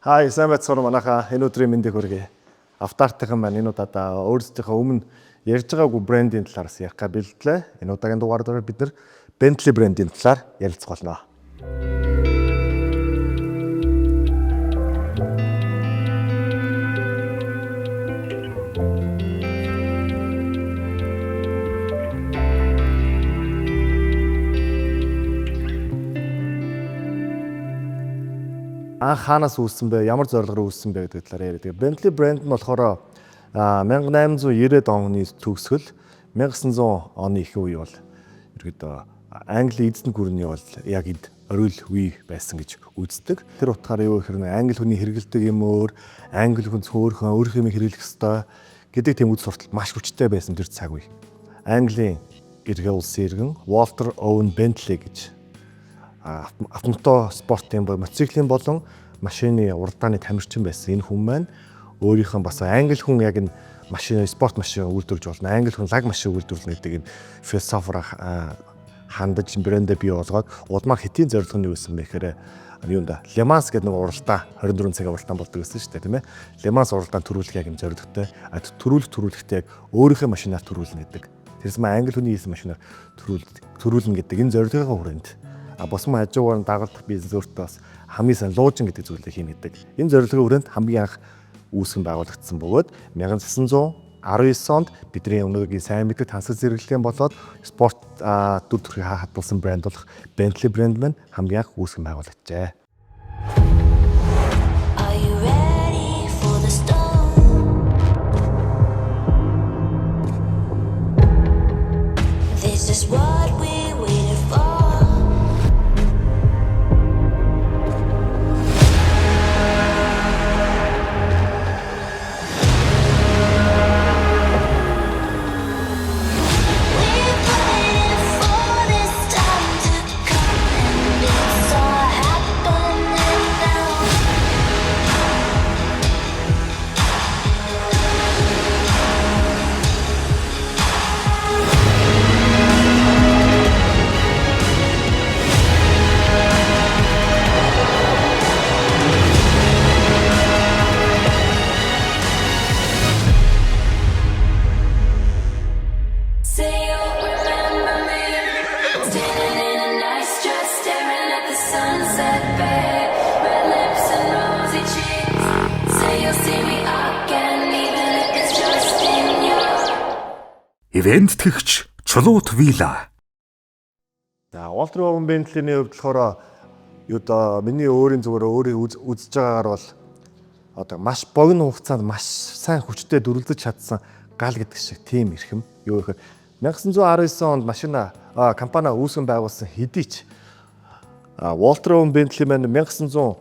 Хай, сайн байцгаана манайхаа энэ өдрийн мэндийг хүргэе. Автартайхан маань энэ удаа өөрсдийнхөө өмнө ярьж байгаагүй брендийн талаараас ярих гэж бэлдлээ. Энэ удаагийн дугаар дээр бид нэр Bentley брендийн талаар ярилцах болно. Хаанаас үүссэн бэ? Ямар зорилгоор үүссэн бэ гэдэг талаар яриад. Bentley брэнд нь болохоор 1890-ад оны төгсгөл 1900 оны их үе бол ерөөдөө Англи эзэн гүрний бол яг эд оройл үе байсан гэж үздэг. Тэр утгаараа юу гэхээр англи хүний хэрэгэлдэг юм өөр, англи хүн цөөхөн өөрийнх юм хэрэглэх ёстой гэдэг тийм үз суртал маш хүчтэй байсан тэр цаг үе. Английн эргээ улсын иргэн Walter Owen Bentley гэж автомото спортын мотоциклийн болон машины уралдааны тамирчин байсан энэ хүн маань өөрийнхөө бас англи хүн яг энэ машины спорт машин үйлдвэрлэж болно. Англи хүн лаг машин үйлдвэрлэнэ гэдэг энэ философоор хандаж брэндээ бий болгоод удмаар хэтийн зорилго нь юу байсан бэ гэхээр юунда Le Mans гэдэг нэг уралдаа 24 цагийн уралдаан болдог гэсэн шүү дээ тийм ээ. Le Mans уралдаан төрүүлэх яг юм зорилготой. Төрүүлэхдээ яг өөрийнхөө машинаар төрүүлнэ гэдэг. Тэрс маа англи хүний хийсэн машинаар төрүүлнэ гэдэг энэ зорилгын хүрээнд босмон хажуугаар дагалдах бизнес өөртөө бас хамгийн сайн луужин гэдэг зүйлийг хийнэ гэдэг. Энэ зорилгын хүрээнд хамгийн анх үүсгэн байгуулагдсан бөгөөд 1919 онд бидний өнөөгийн сайн мэддэг тансаг зэрэглэлийн болоод спорт дүр төрхийг хадгалсан брэнд болох Bentley брэнд маань хамгийн анх үүсгэн байгуулагджээ. Ивент тэгч чулуут вилла. За Walter Owen Bentley-ний хувьд болохоор миний өөрийн зүгээр өөрийг үзэж байгаагаар бол одоо маш богино хугацаанд маш сайн хүчтэй дүрлэж чадсан гал гэдэг шиг тийм эрхэм. Юу гэхээр 1919 онд машина компани үүсгэн байгуулсан хэдий ч Walter Owen Bentley маань 1924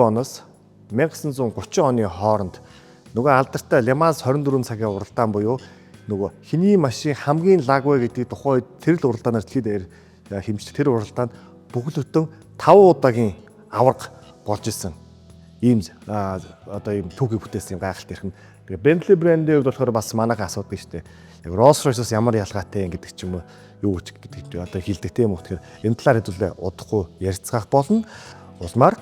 оноос 1930 оны хооронд нөгөө алдартай Le Mans 24 цагийн уралдаан буюу нөгөө хиний машин хамгийн лаг вэ гэдэг тухай тэр л уралдаанаар дэлхийд дээр хэмжиж тэр уралдаанд бүхэл бүтэн 5 удаагийн аварга болж исэн. Ийм одоо ийм түүхийг бүтээсэн юм гайхалтай хэрхэн. Тэгээ Bentley брендийн хувьд болохоор бас манайхаа асуудаг шүү дээ. Яг Rolls-Royce-оос ямар ялгаатай юм гэдэг ч юм уу юу ч гэдэг одоо хилдэг тийм үү. Тэгэхээр энэ талаар хэдүүлээ удахгүй ярилцгаах болно. Улмаар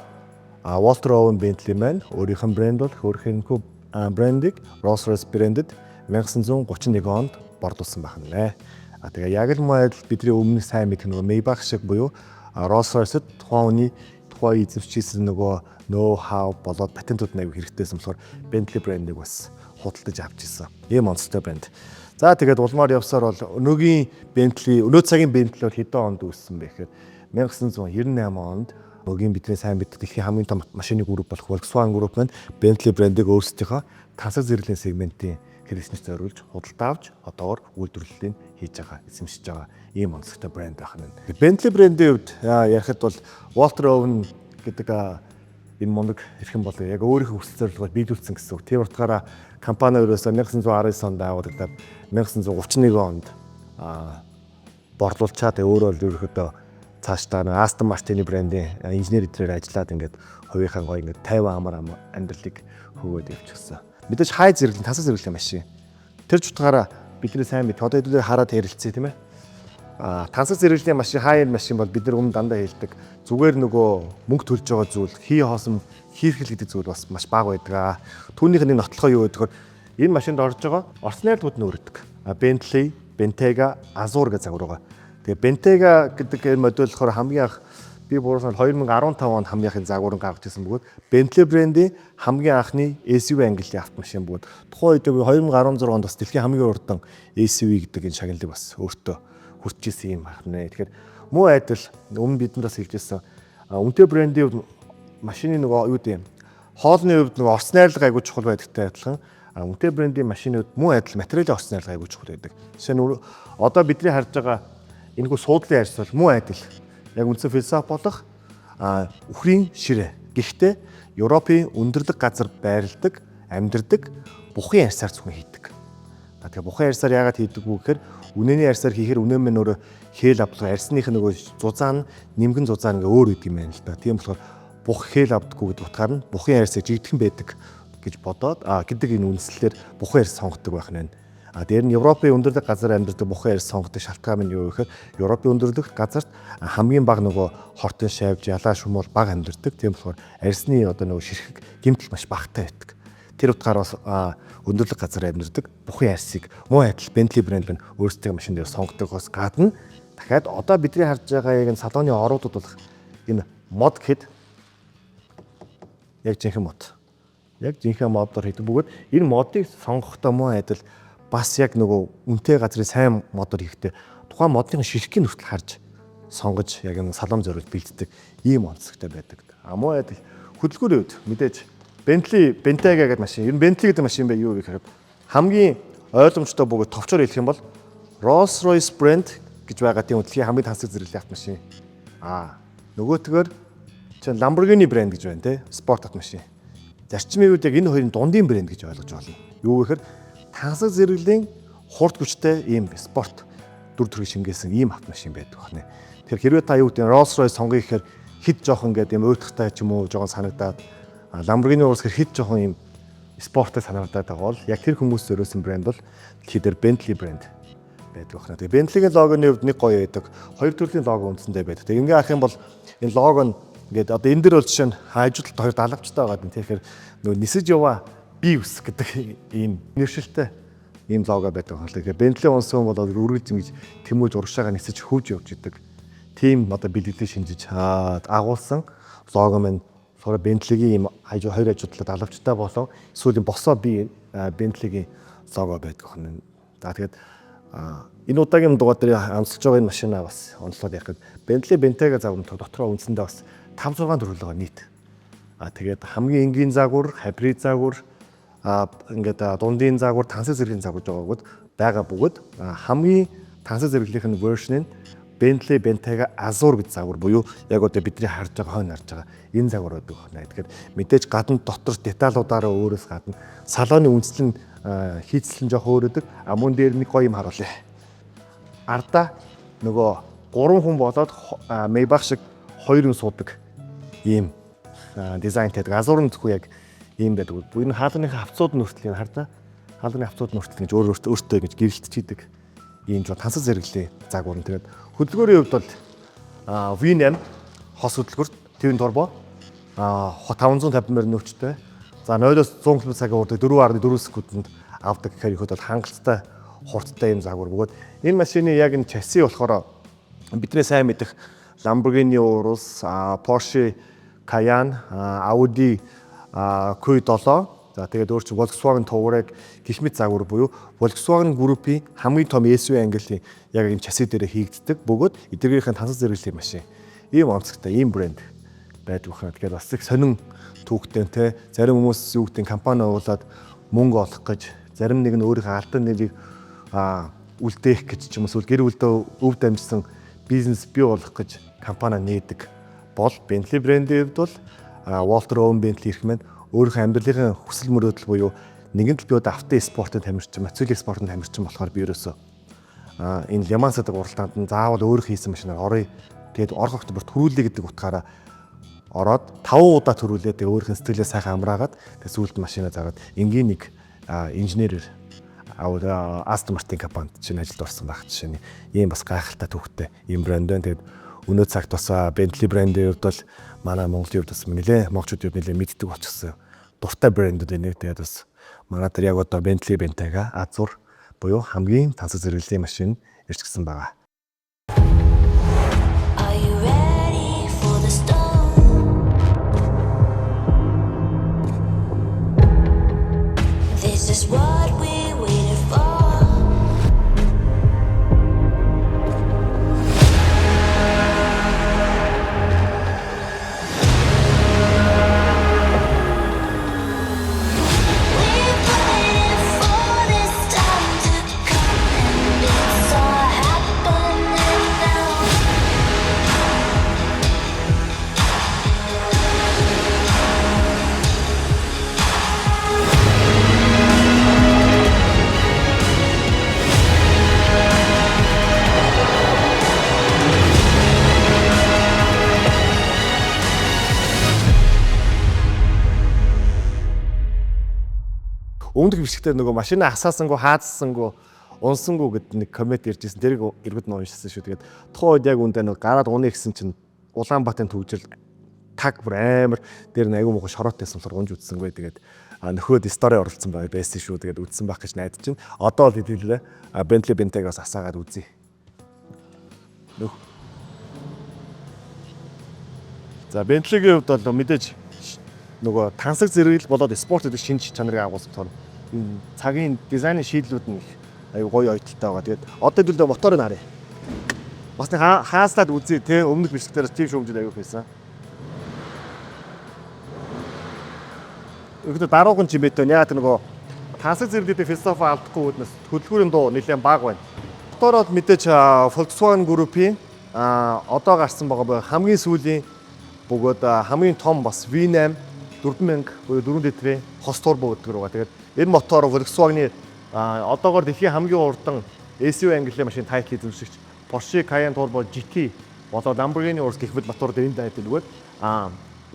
Walter Owen Bentley маань өөрийнх нь брэнд бол өөрийнхөө брендийг Rolls-Royce брэндэд 1931 онд борлуулсан байна. Тэгээ яг л маяг бидний өмнө сайн мэдэх нөгөө Maybach шиг буюу Rolls-Royce-д тухайн эзэмшижсэн нөгөө know-how болоод патентууд нэг хэрэгтэйсэн болохоор Bentley брендийг бас худалдаж авч ирсэн. Ийм онцтой брэнд. За тэгээд улмаар явсаар бол өнөө цагийн Bentley бол хэдэн онд үүссэн бэ гэхээр 1998 онд өгийн бидний сайн мэддэг дэлхийн хамгийн том машины групп болох Volkswagen групп маань Bentley брендийг өөрсдийнхөө тансаг зэрэглэлийн сегментийн хэрэгснээс зориулж худалдаа авч одоогор үйлдвэрлэлийг хийж байгаа, эзэмшиж байгаа ийм онцгой брэнд байна. Bentley брендийн хувьд ярихад бол Walter Owen гэдэг энэ мундаг эрхэм бол яг өөрийнхөө хүсэл зорилгоор биелүүлсэн гэсэн үг. Тэр утгаараа компани өрөөсөө 1919 онд байгуулагдаад 1931 онд борлуулчаад өөрөө л ерөөхдөө цаашдаа Aston Martin-ы брендийн инженер эдрээр ажиллаад ингээд хувийнхаа гоё ингээд 50 амар амьдралыг хөвөөд явчихсан. Мэдээж хай зэрэглэн тасаг зэрэглэлийн машин. Тэр ч утгаараа бидний сайн мэд одоо хэдүүлээ хараад ярилцъя тийм ээ. Тансаг зэрэглэлийн машин хай-энд машин бол бид нар өмнө дандаа хэлдэг. Зүгээр нөгөө мөнгө төлж байгаа зүйл хий хоосон хийрхэл гэдэг зүйл бас маш бага байдаг. Түүнийх нь нотлохоо юу гэхээр энэ машинд орж байгаа орц найрлагууд нь өөрөдөг. Bentley, Bentayga, Azure гэж загвар байгаа. Тэгээ Bentayga гэдэг модель болохоор хамгийн анх би буурсан 2015 онд хамгийн анхны загварыг гаргаж ирсэн бөгөөд Bentley брендийн хамгийн анхны SUV ангиллын автомашин бөгөөд тухайн үед 2016 онд бас дэлхийн хамгийн урдан SUV гэдэг энэ шагналыг бас өөртөө хүртэж ирсэн юм байна. Тэгэхээр муу айдал өмнө бидэнд бас хэлжсэн үнэтэй брендийн машины нөгөө юу гэдэг юм хоолны хувьд нөгөө орц найрлага айгуу чухал байдагтай адилхан үнэтэй брендийн машинууд муу айдал материалын орц найрлага айгуу чухал байдаг. Жишээ нь одоо бидний харж байгаа энэхүү суудлын арьс бол муу айдал яг үндсэн философи болох үхрийн ширээ. Гэхдээ Европын өндөрлөг газар байрладаг, амьдардаг бухын арьсаар зөвхөн хийдэг. Тэгэхээр бухын арьсаар яагаад хийдэг вэ гэхээр үнэний арьсаар хийхээр үнэн мэн өөрөө хээл авдаг арьсных нөгөө зузаан нэмгэн зузаан ингээ өөр үдэг юм байна л да. Тийм болохоор бух хээл авдаггүй гэдэг утгаар нь бухын арьсыг жигдхэн байдаг гэж бодоод гэдэг энэ үндслэлээр бухын арьс сонгодог байх нь. Дээр нь Европын өндөрлөг газар амьдардаг бухын арьс сонгодог шалтгаан нь юу гэхээр Европын өндөрлөг газарт хамгийн бага нөгөө хортон шавж ялаа шумуул бага амьдардаг. Тийм болохоор арьсны одоо нөгөө ширхэг гэмтэл маш багатай байдаг. Тэр утгаар бас өндөрлөг газар амьдардаг бухын арьсыг муу адил Bentley брэнд нь өөрсдийн машин дээр сонгодогоос гадна дахиад одоо бидний харж байгаа яг энэ салооны оруудууд бол энэ мод гэхэд яг жинхэнэ мод. Яг жинхэнэ модоор хийдэг бөгөөд энэ модыг сонгохдоо муу адил бас яг нөгөө үнэтэй газрын сайн модоор хийхдээ тухайн модын ширхгийн нүртэл харж сонгож яг энэ салон зориулж бэлддэг ийм онцлогтой байдаг. Муу адил хөдөлгөөний үед мэдээж Bentayga гэдэг машин. Энэ Bentley гэдэг машин бай юу гэхээр хамгийн ойлгомжтой бөгөөд товчоор хэлэх юм бол Rolls-Royce брэнд гэж байгаа тийм дэлхийн хамгийн тансаг зэрэглэлийн автомашин. Нөгөөтгөр чинь Lamborghini брэнд гэж байна те. Спорт автомашин. Зарчмын үед яг энэ хоёрын дундын брэнд гэж ойлгож байна. Юу гэхээр тансаг зэрэглэлийн хурд хүчтэй ийм спорт дүр төрхийг шингээсэн ийм автомашин байдаг байна. Тэгэхээр хэрвээ та юу гэдэг Rolls-Royce сонгоё гэхээр хид жоох ингээд юм уйтахтай ч юм уу жоохон санагдаад Lamborghini уус хэр хид жоохон юм спорттой санагдаад байгаа бол яг тэр хүмүүс зөрөөсөн брэнд бол дэлхийдэр Bentley брэнд байдаг байна. Тэгээ Bentley-гийн логоны хувьд нэг гоё байдаг. Хоёр төрлийн лого үндсэндээ байдаг. Тэгээ ингээ ах юм бол энэ лого нь ингээд одоо энэ дэр бол жишээ нь хажуудалд хоёр далавчтай байгаа юм. Тэгэхээр нөгөө нисэж яваа би ус гэдэг ийм нэршилтэй ийм лого байдаг байна. Тэгэхээр Bentley унсан бол үргэлж ингэж тэмүүлж урагшаага нисэж хөвж явж идэг. Тим одоо бэлгэлээ шинжиж агуулсан лого маань сора Bentley-гийн ийм хоёр хажуудлаад алавчтай болон эсвэл босоо би Bentley-гийн лого байдаг байна. За тэгээд энэ удаагийн дугаар дээр амсалж байгаа энэ машина бас онцлоод ярих гэхэд Bentley Bentayga загвар дотроо үндсэндээ бас 5-6 төрөл байгаа нийт. Тэгээд хамгийн энгийн загвар, хибрид загвар, ингээд дундын загвар, тансаг зэрэглэлийн загвар байгаа бөгөөд хамгийн тансаг зэрэглэлийн вершн нь Bentley Bentayga Azure гэж загвар буюу яг одоо бидний харж байгаа хойно харж байгаа энэ загвар байдаг байна. Тэгэхээр мэдээж гадна дотор деталуудаараа өөрөөс гадна салооны үндэслэн хийцлэн жоох өөрөдөг. Мөн дээр нэг гоё юм харуулъя. Ардаа нөгөө 3 хүн болоод Maybach шиг 2 хүн суудаг ийм дизайнтэй. Azure-ын зөвхөн яг ийм байдаг. Энэ хаалганыхаа хавцууд нүртэл хардаа хаалганы хавцууд нүртэл гэж өөртөө ингэж гэрэлтчихийдэг. Ийм ч тансаг зэрэглэлийн загвар нь. Тэгээд хөдөлгөөний хувьд бол V8 хос хөдөлгөөр твин турбо 550 мөр нөөцтэй. За 0-100 км/цагийн хурдыг 4.4 секундэд авдаг гэхээр ихэд бол хангалттай хурдтай юм загвар бөгөөд энэ машины яг энэ часи болохоор бидний сайн мэдэх Lamborghini Urus, Porsche Cayenne, Audi Q7 за тэгээд өөр чинь Volkswagen Touareg гэх мэт загвар буюу Volkswagen группийн хамгийн том SUV ангиллын яг энэ часи дээр хийгддэг бөгөөд эдгээрийн тансаг зэрэглэлийн машин. Ийм онцгой ийм брэнд байдаг байна. Тэгэхээр бас их сонин түүхтэй те зарим хүмүүс юу гэдэг компани уулаад мөнгө олох гэж зарим нэг нь өөрийнхөө алдан нэрийг үлдээх гэж ч юм уу гэр бүлдээ өв дамжсан бизнес бий болох гэж компани нээдэг бол Bentley брендийн хувьд бол Walter Owen Bentley ирэх маань өөрийнхөө амьдралын хүсэл мөрөөдөл буюу нэгэн л би одоо авто спортод тамирчин, мацулийн спортод тамирчин болохоор би ерөөсөө энэ Леманс гэдэг уралдаанд нь заавал өөр хийсэн машинаар оръё. Тэгээд орох октябр төрүүлээ гэдэг утгаараа ороод 5 удаа төрүүлээ. Тэгээд өөрийнхөө сэтгэлээ сайхан амраагаад тэгээд сүүлд машинаа заагаад энгийн нэг инженерээр Aston Martin компанид чинь ажилд орсон байх жишээ нь ийм бас гайхалтай түүхтэй ийм брэнд байна. Тэгээд өнөө цагт бас Bentley брендийн хувьд бол манай Монголын хувьд бас нэлээ монголчууд нэлээ мэддэг болчихсон дуртай брэндүүд байна. Тэгээд бас манай тэр яг одоо Bentley Bentayga Azure буюу хамгийн тансаг зэрэглэлийн машин ирж гисэн байгаа. Are you ready for the storm? This is what we waited for. We've waited for this time to come, and it's all happening now. Өмнөх бичлэгтээ нөгөө машинаа хасаасангүй хаацсангүй унсангүй гэдэг нэг коммент ирж ирсэн. Тэрийг эргүүд нь уншсан шүү. Тэгээд тухайн үед яг үндэ нөгөө гараад унаа гэсэн чинь Улаанбаатарын төвжил таг бүр амар дээр нь аягүй муухай шороотойсэн болохоор унж үтсэнгүй. Тэгээд нөхөд стори оролцсон байсан шүү. Тэгээд үтсэн байх гэж найдаж чинь. Одоо л хэлээ. Bentley Bentayga-гаас асаагаад үзье. За Bentley-гийн хувьд бол мэдээж нөгөө тансаг зэрэгэл болоод спорт гэдэг шинж чанарыг агуулсан тоо цагийн дизайны шийдлүүд нь аюу гоё ойтолтой байгаа. Тэгээд одоо хэдүүлээ моторыг харъя. Бас нэг хааслаад үзье те өмнөх бичлэгтэр тийм шүүмжид аюу хийсэн. Өгдө даруугын чимээтэй яг нөгөө тансаг зэрэглэлийн философи алдахгүй үүднээс хөдөлгүүрийн дуу нэлээд бага байна. Мотороод мэдээж Volkswagen Group-ийн одоо гарсан байгаа хамгийн сүүлийн бөгөөд хамгийн том бас V8 4000 буюу 4 литрийн хос турбо гэдэг рүүгээ. Тэгээд энэ мотор Volkswagen-ы одоогоор дэлхийн хамгийн урдан SUV ангиллын машин тайтлыг эзэмшигч Porsche Cayenne Turbo GT болоод Lamborghini Urus гэх мэт моторууд энэ тайтл өгөөд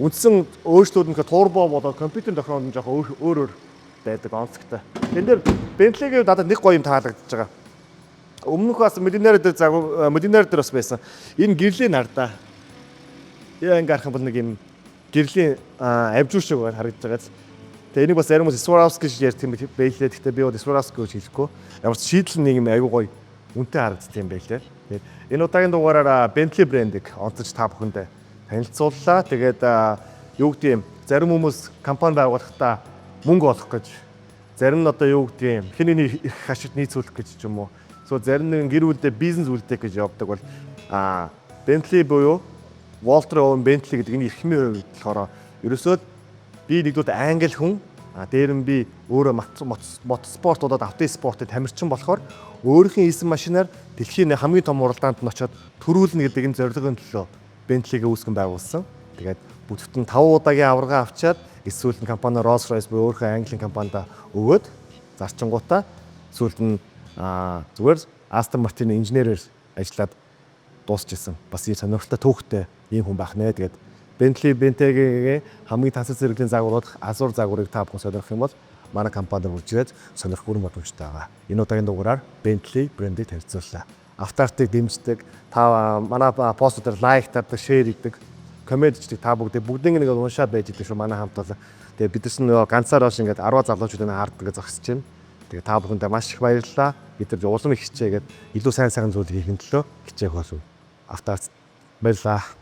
үндсэн өөрчлөлтүүд нь турбо болоод компьютерийн тохиолдол нь жоохон өөр байдаг онцгтой. Тэн дээр Bentley-гийн надад нэг гоё юм таалагдчихж байгаа. Өмнөх бас миллионер дээр бас байсан. Энэ гэрлийн нардаа. Яа ингэ харах юм бол нэг юм гэрлийн авжуур шиг харагдаж байгаа. Тэгээ энийг бас зарим хүмүүс Swarovski гэж ярьдаг юм байлээ. Гэхдээ би бол Swarovski гэж хэлэхгүй. Ямар ч шийдэл нэг юм аягүй гоё үнэтэй харагддаг юм байлээ. Тэгээд энэ удаагийн дугаараар Bentley брендийг онцолж та бүхэндээ танилцууллаа. Тэгээд юу гэдэг юм зарим хүмүүс компани байгуулахдаа мөнгө олох гэж, зарим нь одоо юу гэдэг юм хэний их ашигт нийцүүлэх гэж ч юм уу. Зарим нэг гэр бүлдээ бизнес үлдээх гэж явдаг бол Bentley буюу Walter Owen Bentley гэдэг энэ эрхмийн хувьд болохоор ерөөсөө би нэгдүгээр англи хүн дээр нь би өөрөө мотоспорт болоод автоспортод тамирчин болохоор өөрийнхөө эзэн машинаар дэлхийн хамгийн том уралдаанд нь очиод төрүүлнэ гэдэг энэ зорилгын төлөө Bentley-г үүсгэн байгуулсан. Тэгээд бүтээгдэхүүн 5 удаагийн аварга авчаад эсвэл нь компани Rolls-Royce буюу өөрийнхөө английн компанид өгөөд зарчингуудаа сүүлд нь зүгээр Aston Martin инженерээр ажиллаад дуусчихсан. Бас ийм сонирхолтой түүхтэй ийм хүн байх нэ. Тэгээд Bentley Bentayga-гийн хамгийн тансаг зэрэглийн загварууд Azure загварыг та бүхэн сонирхох юм бол манай компанид үржирээд сонирх бүрэн боломжтой байгаа. Энэ удаагийн дугаараар Bentley брендийг танилцууллаа. Автартыг дэмждэг, та манай постуудаар лайк тардаг, шеэр хийдэг, коммент хийдэг та бүгдийг нэг уншаад байж идэг шүү манай хамт бол. Тэгээд бид нар ганцаар хойш ингээд 10 залуучуудыг харддаг зогсож байна. Тэгээд та бүхэндээ маш их баярлалаа. Бид нар улам их хичээгээд илүү сайн зүйл хийх төлөө хичээх болов. Автарт баярлалаа.